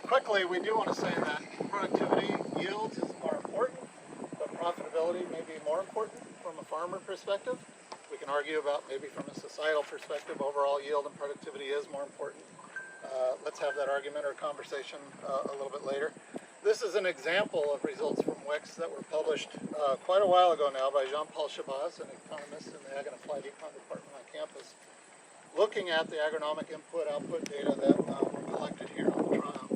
quickly, we do want to say that productivity yields is more important, but profitability may be more important from a farmer perspective. We can argue about maybe from a societal perspective, overall yield and productivity is more important. Let's have that argument or conversation a little bit later. This is an example of results from WICST that were published quite a while ago now by Jean-Paul Chabaz, an economist in the Ag and Applied Econ department on campus, looking at the agronomic input-output data that were collected here on the trial.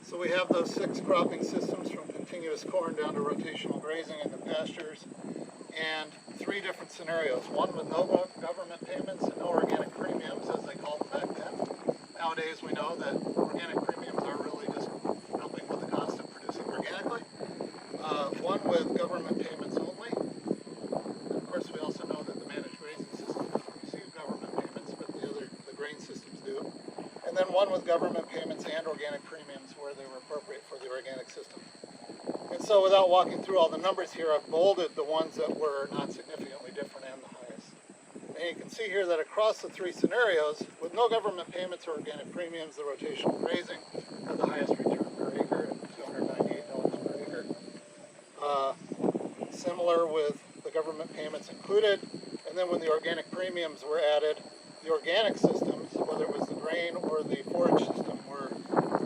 So we have those 6 cropping systems from continuous corn down to rotational grazing in the pastures, and 3 different scenarios. One with no government payments and no organic premiums, as they called them back then. Nowadays we know that organic premiums are really just helping with the cost of producing organically. One with government payments only. Of course, we also know that the managed grazing system doesn't receive government payments, but the grain systems do. And then one with government payments and organic premiums where they were appropriate for the organic system. And so without walking through all the numbers here, I've bolded the ones that were not significantly different and the highest. And you can see here that across the 3 scenarios, with no government payments or organic premiums, the rotational grazing had the highest return per acre at $298 per acre. Similar with the government payments included, and then when the organic premiums were added, the organic systems, whether it was the grain or the forage system, were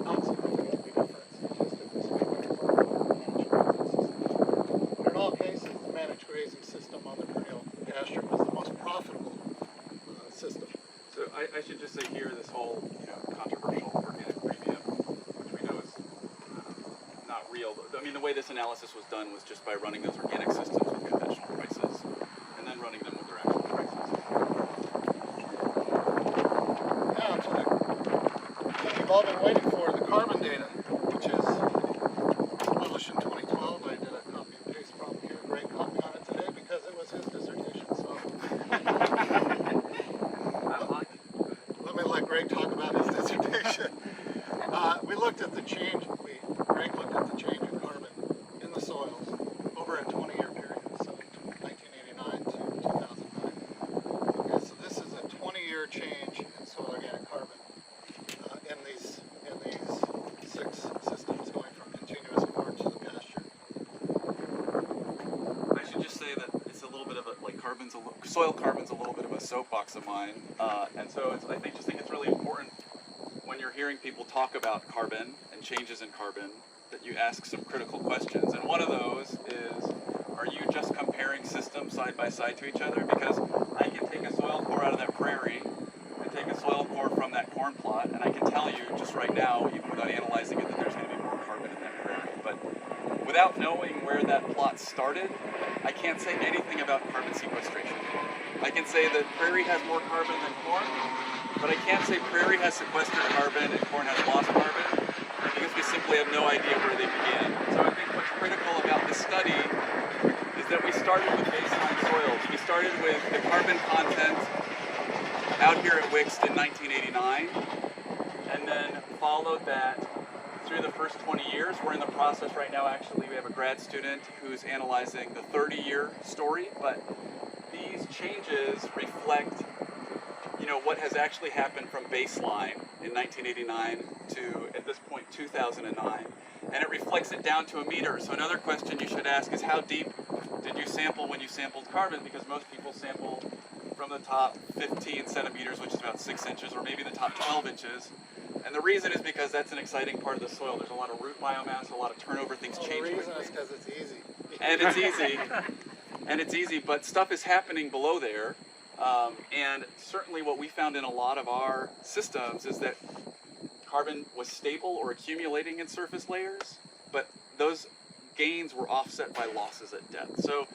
not significantly different, statistically speaking, from the managed grazing system. But in all cases, the managed grazing system on the perennial pasture was the most profitable system. So I should just say here, this whole controversial organic premium, which we know is not real. I mean, the way this analysis was done was just by running those organic systems with conventional prices, and then running them with their actual prices. Now to the thing you've all been waiting for, the carbon data, which is published in 2012. I did a copy and paste problem here. Greg caught me on it today because it was his dissertation. So let me let Greg talk about his dissertation. We looked at the change. Greg looked at the change in carbon in the soils over a 20-year period, so 1989 to 2009. Okay, so this is a 20-year change in soil organic carbon in these 6 systems going from continuous corn to the pasture. I should just say that it's a little bit of a, soil carbon's a little bit of a soapbox of mine, and so I think it's really important when you're hearing people talk about carbon and changes in carbon that you ask some critical questions. And one of those is, are you just comparing systems side by side to each other? Because I can take a soil core out of that prairie and take a soil core from that corn plot, and I can tell you just right now, even without analyzing it, that there's going to be more carbon in that prairie. But without knowing where that plot started, I can't say anything about carbon sequestration. I can say that prairie has more carbon than corn, but I can't say prairie has sequestered carbon and corn has lost carbon, because we simply have no idea where they began. So I think what's critical about this study is that we started with baseline soils. We started with the carbon content out here at WICST in 1989, and then followed that through the first 20 years. We're in the process right now, actually, we have a grad student who's analyzing the 30-year story, but these changes reflect what has actually happened from baseline in 1989 to, at this point, 2009. And it reflects it down to a meter. So another question you should ask is, how deep did you sample when you sampled carbon? Because most people sample from the top 15 centimeters, which is about 6 inches, or maybe the top 12 inches. And the reason is because that's an exciting part of the soil. There's a lot of root biomass, a lot of turnover, things change quickly. The reason is because it's easy. And it's easy. And it's easy, but stuff is happening below there. And certainly what we found in a lot of our systems is that carbon was stable or accumulating in surface layers, but those gains were offset by losses at depth. So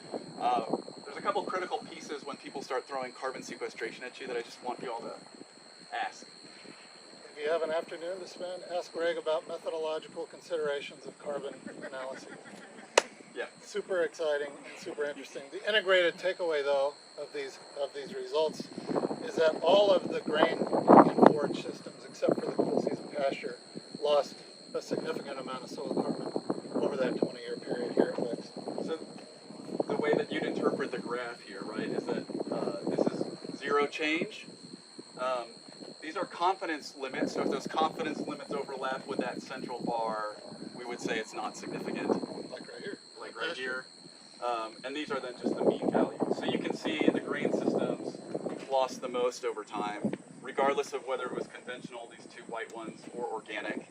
there's a couple critical pieces when people start throwing carbon sequestration at you that I just want you all to ask. If you have an afternoon to spend, ask Greg about methodological considerations of carbon analysis. Yeah. Super exciting and super interesting. The integrated takeaway, though, of these results is that all of the grain and forage systems, except for the cool season pasture, lost a significant amount of soil carbon over that 20-year period here at WICST. So the way that you'd interpret the graph here, right, is that this is zero change. The These are confidence limits, so if those confidence limits overlap with that central bar, we would say it's not significant. Like right here. Like right here. And these are then just the mean values. So you can see the grain systems lost the most over time, regardless of whether it was conventional, these two white ones, or organic.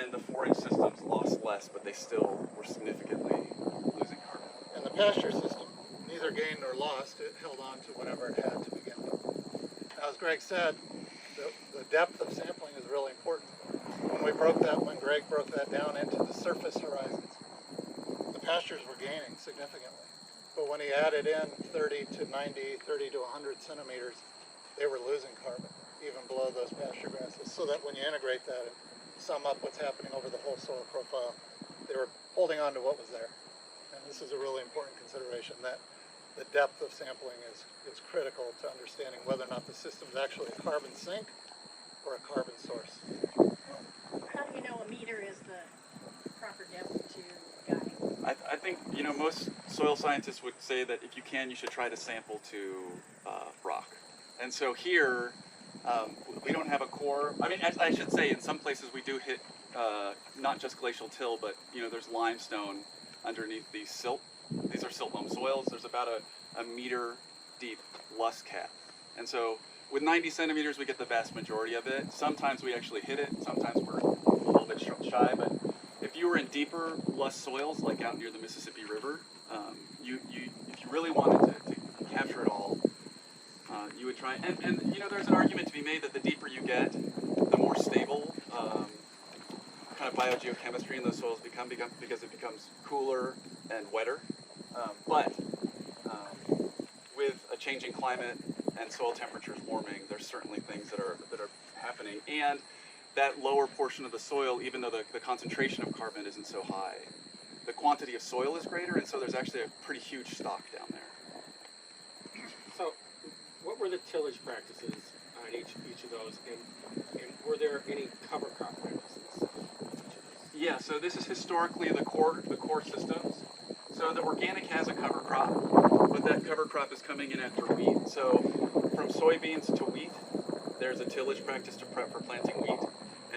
And the forage systems lost less, but they still were significantly losing carbon. And the pasture system, neither gained nor lost, it held on to whatever it had to begin with. Now, as Greg said, the depth of sampling is really important. When Greg broke that down into the surface horizons, the pastures were gaining significantly. But when he added in 30 to 90, 30 to 100 centimeters, they were losing carbon, even below those pasture grasses. So that when you integrate that and sum up what's happening over the whole soil profile, they were holding on to what was there. And this is a really important consideration, that the depth of sampling is critical to understanding whether or not the system is actually a carbon sink or a carbon source. How do you know a meter is the proper depth to guide? I think, most soil scientists would say that if you can, you should try to sample to rock. And so here, we don't have a core. I mean, I should say in some places we do hit not just glacial till, but there's limestone underneath these silt. These are silt loam soils. There's about a meter deep lust cap. And so with 90 centimeters, we get the vast majority of it. Sometimes we actually hit it. Sometimes we're a little bit shy. But if you were in deeper lust soils, like out near the Mississippi River, if you really wanted to capture it all, you would try. And there's an argument to be made that the deeper you get, the more stable kind of biogeochemistry in those soils become because it becomes cooler and wetter. But with a changing climate and soil temperatures warming, there's certainly things that are happening. And that lower portion of the soil, even though the concentration of carbon isn't so high, the quantity of soil is greater, and so there's actually a pretty huge stock down there. So, what were the tillage practices on each of those, and were there any cover crop practices? Yeah, so this is historically the core systems. So the organic has a cover crop, but that cover crop is coming in after wheat. So from soybeans to wheat, there's a tillage practice to prep for planting wheat.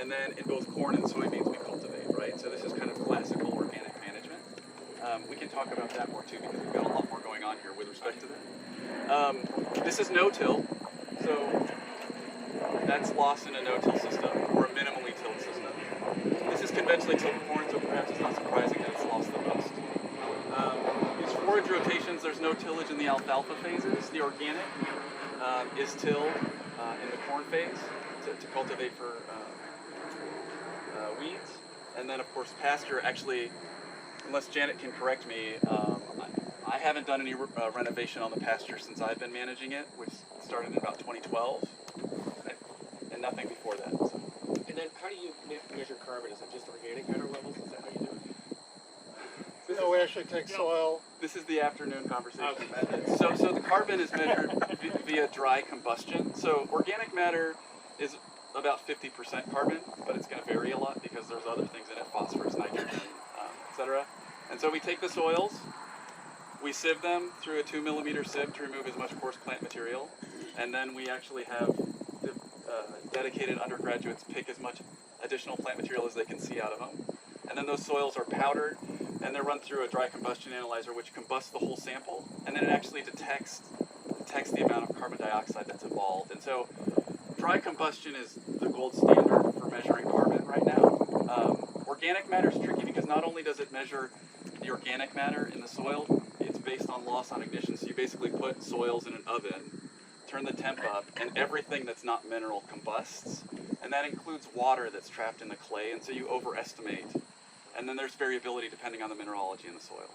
And then in both corn and soybeans, we cultivate, right? So this is kind of classical organic management. We can talk about that more too, because we've got a lot more going on here with respect to that. This is no-till. So that's lost in a no-till system, or a minimally tilled system. This is conventionally tilled corn, so perhaps it's not surprising that it's lost the most. These forage rotations, there's no tillage in the alfalfa phases. The organic is tilled in the corn phase to cultivate for weeds. And then, of course, pasture, actually, unless Janet can correct me, I haven't done any renovation on the pasture since I've been managing it, which started in about 2012, and nothing before that. So. And then how do you measure carbon? Is it just organic matter levels? Is that how you do it? No, we actually take soil. This is the afternoon conversation. Okay. So the carbon is measured via dry combustion. So organic matter is about 50% carbon, but it's going to vary a lot because there's other things in it, phosphorus, nitrogen, etc. And so we take the soils, we sieve them through a 2mm sieve to remove as much coarse plant material, and then we actually have dedicated undergraduates pick as much additional plant material as they can see out of them. And then those soils are powdered, and they're run through a dry combustion analyzer, which combusts the whole sample, and then it actually detects the amount of carbon dioxide that's involved. And so dry combustion is the gold standard for measuring carbon right now. Organic matter is tricky because not only does it measure the organic matter in the soil, it's based on loss on ignition. So you basically put soils in an oven, turn the temp up, and everything that's not mineral combusts. And that includes water that's trapped in the clay, and so you overestimate. And then there's variability depending on the mineralogy in the soil.